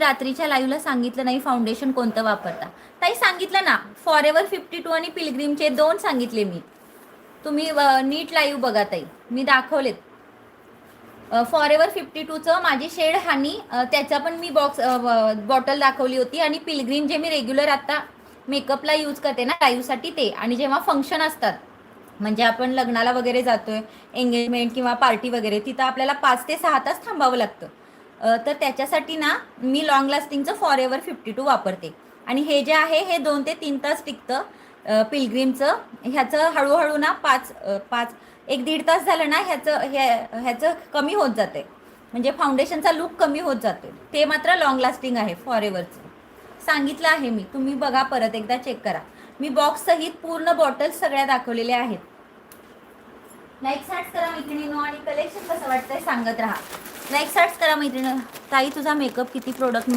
रात्रीच्या लाईव्हला सांगितलं नाही फाउंडेशन कोणतं वापरता. ताई सांगितलं ना, फॉरेवर 52 आणि पिलग्रीमचे 2 सांगितले मी. तुम्ही नीट लाईव्ह बघा ताई, मी दाखवलेत. फॉरेवर 52चं माझी शेड हनी, त्याचा पण मी बॉटल दाखवली होती. आणि पिलग्रीम जे मी रेग्युलर आता मेकअपला यूज करते ना लाईव्हसाठी ते, आणि जेव्हा फंक्शन असतात म्हणजे आपण लग्नाला वगैरे जातोय, एंगेजमेंट किंवा पार्टी वगैरे, तिथं आपल्याला 5 ते 6 तास थांबावं लागतं. तर त्याच्यासाठी ना मी लॉंग लास्टिंगचं फॉरेवर 52 वापरते. आणि हे जे आहे हे 2 ते 3 तास टिकतं. पिलग्रीमचं ह्याचं हळूहळू ना 1-1.5 तास झालं ना ह्याचं कमी होत जाते, म्हणजे फाउंडेशनचा लुक कमी होत जातो. ते मात्र लॉंग लास्टिंग आहे फॉरेवरचं. सांगितलं आहे मी, तुम्ही बघा परत एकदा चेक करा. मी बॉक्स सहित पूर्ण बॉटल्स सगळ्या दाखवलेल्या आहेत. लाईक सार्ट्स करा मैत्रिणींनो, आणि कलेक्शन कसं वाटतंय सांगत राहा. लाईक सार्ट्स करा मैत्रिणी. ताई तुझा मेकअप किती प्रोडक्ट